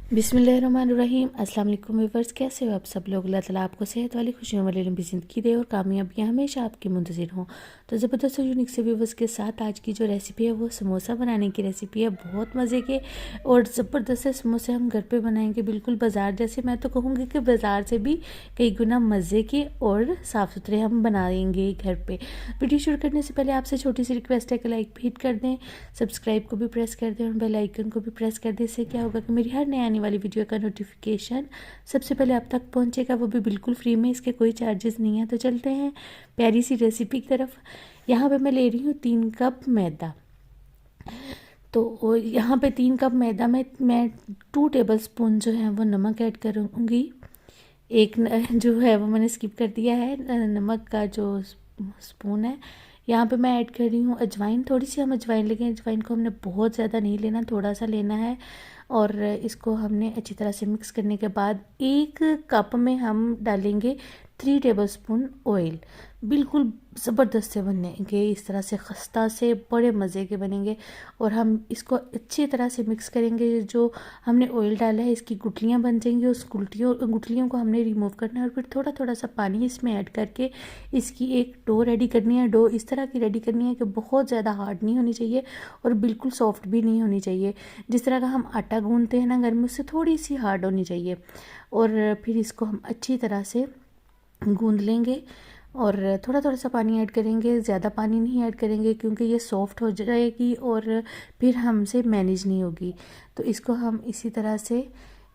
बिस्मिल्लाहिर्रहमानिर्रहीम। अस्सलाम वालेकुम व्यूअर्स, कैसे हो आप सब लोग। अल्लाह ताला आपको सेहत वाली खुशियों वाली लंबी ज़िंदगी दे और कामयाबियाँ हमेशा आपकी मुंतज़िर हों। तो ज़बरदस्त और यूनिक से व्यूअर्स के साथ आज की जो रेसिपी है वो समोसा बनाने की रेसिपी है। बहुत मज़े के और ज़बरदस्त से समोसे हम घर पे बनाएंगे, बिल्कुल बाज़ार जैसे। मैं तो कहूँगी कि बाज़ार से भी कई गुना मज़े के और साफ़ सुथरे हम बनाएंगे घर पे। वीडियो शुरू करने से पहले आपसे छोटी सी रिक्वेस्ट है कि लाइक भी हिट कर दें, सब्सक्राइब को भी प्रेस कर दें और बेल आइकन को भी प्रेस कर दें। इससे क्या होगा कि मेरी हर नई आने वाली वीडियो का नोटिफिकेशन सबसे पहले आप तक पहुंचेगा, वो भी बिल्कुल फ्री में, इसके कोई चार्जेस नहीं है। तो चलते हैं प्यारी सी रेसिपी की तरफ। यहाँ पे मैं ले रही हूँ 3 कप मैदा। तो यहाँ पे 3 कप मैदा में मैं 2 टेबलस्पून जो है वो नमक ऐड करूँगी। एक जो है वो मैंने स्किप कर दिया है, नमक का जो स्पून है। यहाँ पे मैं ऐड कर रही हूँ अजवाइन। थोड़ी सी हम अजवाइन लेंगे, अजवाइन को हमने बहुत ज़्यादा नहीं लेना, थोड़ा सा लेना है। और इसको हमने अच्छी तरह से मिक्स करने के बाद 1 कप में हम डालेंगे 3 टेबलस्पून ऑयल। बिल्कुल ज़बरदस्त से बनेंगे, इस तरह से खस्ता से बड़े मज़े के बनेंगे। और हम इसको अच्छी तरह से मिक्स करेंगे। जो हमने ऑयल डाला है इसकी गुठलियाँ बन जाएंगी, उस गुठलियों को हमने रिमूव करना है और फिर थोड़ा थोड़ा सा पानी इसमें ऐड करके इसकी एक डो रेडी करनी है। डो इस तरह की रेडी करनी है कि बहुत ज़्यादा हार्ड नहीं होनी चाहिए और बिल्कुल सॉफ्ट भी नहीं होनी चाहिए। जिस तरह का हम आटा गूंथते हैं ना घर में, उससे थोड़ी सी हार्ड होनी चाहिए। और फिर इसको हम अच्छी तरह से गूंद लेंगे और थोड़ा थोड़ा सा पानी ऐड करेंगे, ज़्यादा पानी नहीं ऐड करेंगे क्योंकि ये सॉफ्ट हो जाएगी और फिर हमसे मैनेज नहीं होगी। तो इसको हम इसी तरह से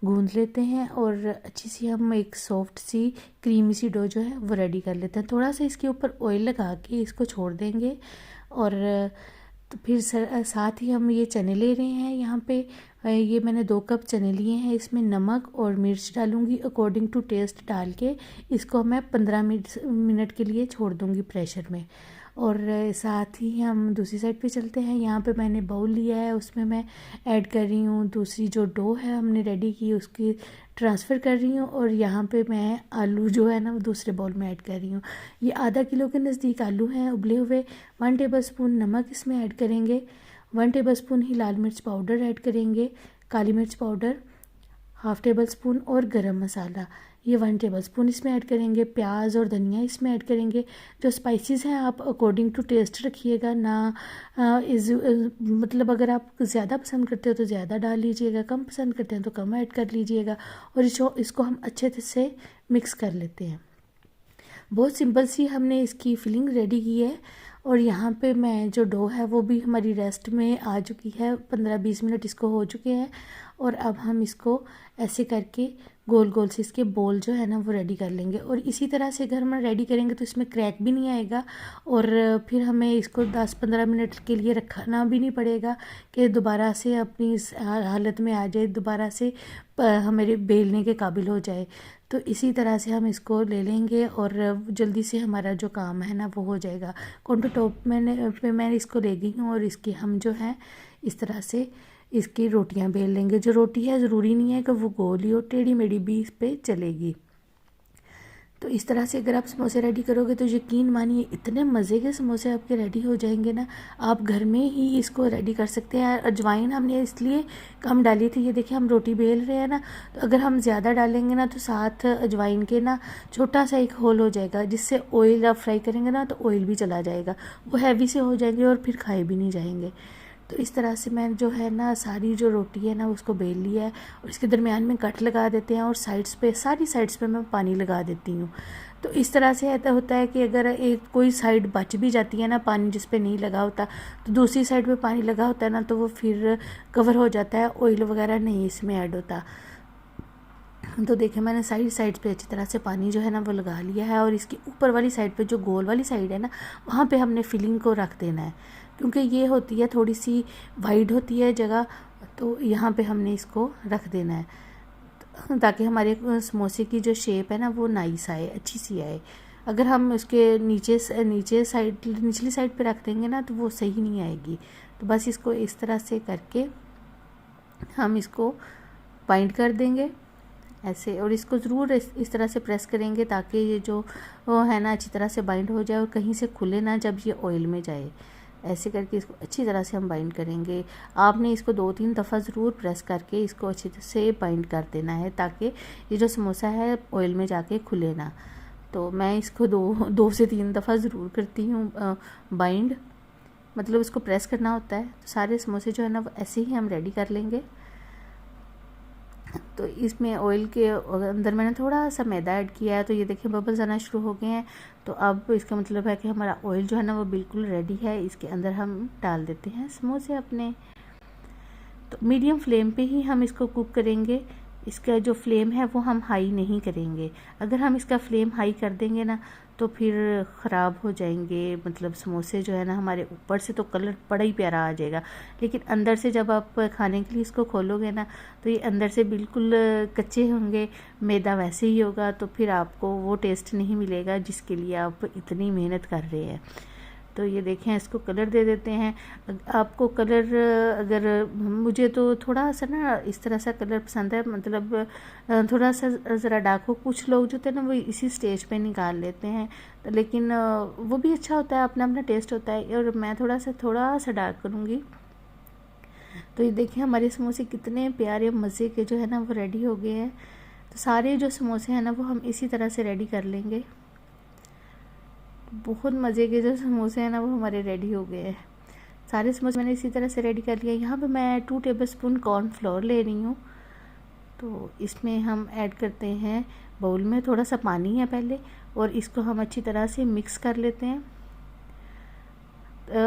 गूंद लेते हैं और अच्छी सी हम एक सॉफ्ट सी क्रीमी सी डो जो है वो रेडी कर लेते हैं। थोड़ा सा इसके ऊपर ऑयल लगा के इसको छोड़ देंगे। और तो फिर साथ ही हम ये चने ले रहे हैं। यहाँ पे ये मैंने 2 कप चने लिए हैं। इसमें नमक और मिर्च डालूंगी अकॉर्डिंग टू टेस्ट डाल के। इसको मैं 15 मिनट के लिए छोड़ दूंगी प्रेशर में। और साथ ही हम दूसरी साइड पे चलते हैं। यहाँ पे मैंने बाउल लिया है, उसमें मैं ऐड कर रही हूँ दूसरी जो डो है हमने रेडी की, उसकी ट्रांसफ़र कर रही हूँ। और यहाँ पे मैं आलू जो है ना वो दूसरे बाउल में ऐड कर रही हूँ। ये आधा किलो के नज़दीक आलू हैं उबले हुए। 1 टेबलस्पून नमक इसमें ऐड करेंगे, 1 टेबलस्पून ही लाल मिर्च पाउडर ऐड करेंगे, काली मिर्च पाउडर 1/2 टेबलस्पून और गरम मसाला ये 1 टेबलस्पून इसमें ऐड करेंगे। प्याज और धनिया इसमें ऐड करेंगे। जो स्पाइसेस हैं आप अकॉर्डिंग टू टेस्ट रखिएगा ना। मतलब अगर आप ज़्यादा पसंद करते हो तो ज़्यादा डाल लीजिएगा, कम पसंद करते हैं तो कम ऐड कर लीजिएगा। और इसको हम अच्छे से मिक्स कर लेते हैं। बहुत सिंपल सी हमने इसकी फिलिंग रेडी की है। और यहाँ पे मैं जो डो है वो भी हमारी रेस्ट में आ चुकी है, 15-20 मिनट इसको हो चुके हैं। और अब हम इसको ऐसे करके गोल गोल से इसके बॉल जो है ना वो रेडी कर लेंगे। और इसी तरह से अगर हम रेडी करेंगे तो इसमें क्रैक भी नहीं आएगा और फिर हमें इसको 10-15 मिनट के लिए रखना भी नहीं पड़ेगा कि दोबारा से अपनी इस हालत में आ जाए, दोबारा से हमारे बेलने के काबिल हो जाए। तो इसी तरह से हम इसको ले लेंगे और जल्दी से हमारा जो काम है ना वो हो जाएगा। काउंटर टॉप मैं इसको ले गई हूँ और इसकी हम जो है इस तरह से इसकी रोटियां बेल लेंगे। जो रोटी है ज़रूरी नहीं है कि वो गोल ही हो, टेढ़ी मेढ़ी भी इस पर चलेगी। तो इस तरह से अगर आप समोसे रेडी करोगे तो यकीन मानिए इतने मज़े के समोसे आपके रेडी हो जाएंगे ना। आप घर में ही इसको रेडी कर सकते हैं। अजवाइन हमने इसलिए कम डाली थी, ये देखिए हम रोटी बेल रहे हैं ना, तो अगर हम ज़्यादा डालेंगे ना तो साथ अजवाइन के ना छोटा सा एक होल हो जाएगा, जिससे ऑयल आप फ्राई करेंगे ना तो ऑयल भी चला जाएगा, वो हैवी से हो जाएंगे और फिर खाए भी नहीं जाएंगे। तो इस तरह से मैं जो है ना सारी जो रोटी है ना उसको बेल लिया है और इसके दरमियान में कट लगा देते हैं और साइड्स पे, सारी साइड्स पे मैं पानी लगा देती हूँ। तो इस तरह से ऐसा होता है कि अगर एक कोई साइड बच भी जाती है ना पानी जिस पे नहीं लगा होता, तो दूसरी साइड पे पानी लगा होता है ना तो वो फिर कवर हो जाता है, ऑयल वगैरह नहीं इसमें ऐड होता। तो देखिए मैंने साइड पे अच्छी तरह से पानी जो है ना वो लगा लिया है। और इसकी ऊपर वाली साइड पे जो गोल वाली साइड है ना वहाँ पे हमने फिलिंग को रख देना है, क्योंकि ये होती है थोड़ी सी वाइड होती है जगह, तो यहाँ पे हमने इसको रख देना है ताकि हमारे समोसे की जो शेप है ना वो नाइस आए, अच्छी सी आए। अगर हम उसके नीचे साइड, निचली साइड पे रख देंगे ना तो वो सही नहीं आएगी। तो बस इसको इस तरह से करके हम इसको बाइंड कर देंगे ऐसे। और इसको ज़रूर इस तरह से प्रेस करेंगे ताकि ये जो वो है ना अच्छी तरह से बाइंड हो जाए और कहीं से खुले ना जब ये ऑयल में जाए। ऐसे करके इसको अच्छी तरह से हम बाइंड करेंगे। आपने इसको 2-3 दफ़ा ज़रूर प्रेस करके इसको अच्छी तरह से बाइंड कर देना है, ताकि ये जो समोसा है ऑयल में जाके खुले ना। तो मैं इसको 2 से 3 दफ़ा ज़रूर करती हूँ बाइंड, मतलब इसको प्रेस करना होता है। तो सारे समोसे जो है ना वो ऐसे ही हम रेडी कर लेंगे। तो इसमें ऑयल के अंदर मैंने थोड़ा सा मैदा ऐड किया है, तो ये देखिए बबल्स आना शुरू हो गए हैं। तो अब इसका मतलब है कि हमारा ऑयल जो है ना वो बिल्कुल रेडी है। इसके अंदर हम डाल देते हैं समोसे अपने। तो मीडियम फ्लेम पे ही हम इसको कुक करेंगे। इसका जो फ्लेम है वो हम हाई नहीं करेंगे। अगर हम इसका फ्लेम हाई कर देंगे ना तो फिर ख़राब हो जाएंगे, मतलब समोसे जो है ना हमारे ऊपर से तो कलर बड़ा ही प्यारा आ जाएगा, लेकिन अंदर से जब आप खाने के लिए इसको खोलोगे ना तो ये अंदर से बिल्कुल कच्चे होंगे, मैदा वैसे ही होगा, तो फिर आपको वो टेस्ट नहीं मिलेगा जिसके लिए आप इतनी मेहनत कर रहे हैं। तो ये देखें, इसको कलर दे देते हैं। आपको कलर, अगर मुझे तो थोड़ा सा ना इस तरह सा कलर पसंद है, मतलब थोड़ा सा ज़रा डार्क हो। कुछ लोग जो थे ना वो इसी स्टेज पे निकाल लेते हैं, लेकिन वो भी अच्छा होता है, अपना अपना टेस्ट होता है। और मैं थोड़ा सा डार्क करूँगी। तो ये देखें हमारे समोसे कितने प्यारे मज़े के जो है ना वो रेडी हो गए हैं। तो सारे जो समोसे हैं ना वो हम इसी तरह से रेडी कर लेंगे। बहुत मज़े के जो समोसे हैं ना वो हमारे रेडी हो गए हैं। सारे समोसे मैंने इसी तरह से रेडी कर लिया। यहाँ पे मैं 2 टेबलस्पून कॉर्नफ्लोर ले रही हूँ। तो इसमें हम ऐड करते हैं, बाउल में थोड़ा सा पानी है पहले, और इसको हम अच्छी तरह से मिक्स कर लेते हैं।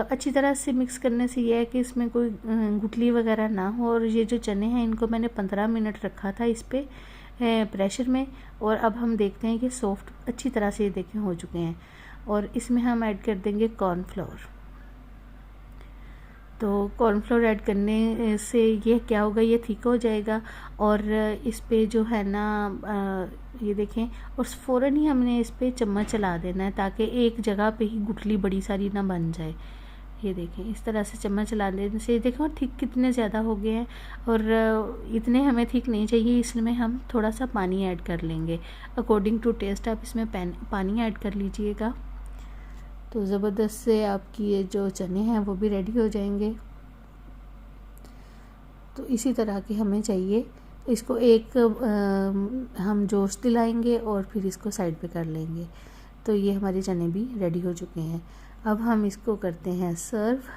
अच्छी तरह से मिक्स करने से ये है कि इसमें कोई गुठली वगैरह ना हो। और ये जो चने हैं इनको मैंने 15 मिनट रखा था इस पर प्रेशर में, और अब हम देखते हैं कि सॉफ्ट अच्छी तरह से ये देखें हो चुके हैं। और इसमें हम ऐड कर देंगे कॉर्नफ्लोर। तो कॉर्नफ्लोर ऐड करने से ये क्या होगा, ये थिक हो जाएगा। और इस पे जो है ना ये देखें, और फ़ौरन ही हमने इस पे चम्मच चला देना है, ताकि एक जगह पे ही गुठली बड़ी सारी ना बन जाए। ये देखें, इस तरह से चम्मच चला देने से देखो थिक कितने ज़्यादा हो गए हैं। और इतने हमें थिक नहीं चाहिए, इसमें हम थोड़ा सा पानी ऐड कर लेंगे। अकॉर्डिंग टू टेस्ट आप इसमें पानी ऐड कर लीजिएगा। तो ज़बरदस्त से आपकी ये जो चने हैं वो भी रेडी हो जाएंगे। तो इसी तरह के हमें चाहिए। इसको एक हम जोश दिलाएंगे और फिर इसको साइड पे कर लेंगे। तो ये हमारे चने भी रेडी हो चुके हैं। अब हम इसको करते हैं सर्व।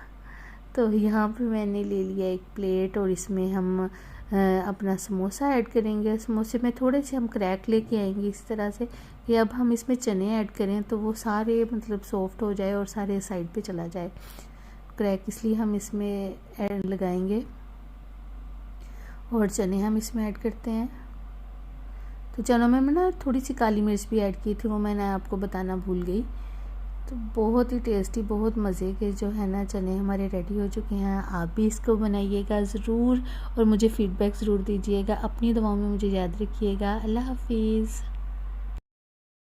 तो यहाँ पे मैंने ले लिया एक प्लेट, और इसमें हम अपना समोसा ऐड करेंगे। समोसे में थोड़े से हम क्रैक लेके आएंगे इस तरह से कि अब हम इसमें चने ऐड करें तो वो सारे मतलब सॉफ्ट हो जाए और सारे साइड पे चला जाए क्रैक, इसलिए हम इसमें ऐड लगाएंगे। और चने हम इसमें ऐड करते हैं। तो चनों में मैं ना थोड़ी सी काली मिर्च भी ऐड की थी, वो मैंने आपको बताना भूल गई। तो बहुत ही टेस्टी, बहुत मज़े के जो है ना चने हमारे रेडी हो चुके हैं। आप भी इसको बनाइएगा ज़रूर और मुझे फ़ीडबैक ज़रूर दीजिएगा। अपनी दुआओं में मुझे याद रखिएगा। अल्लाह हाफिज़।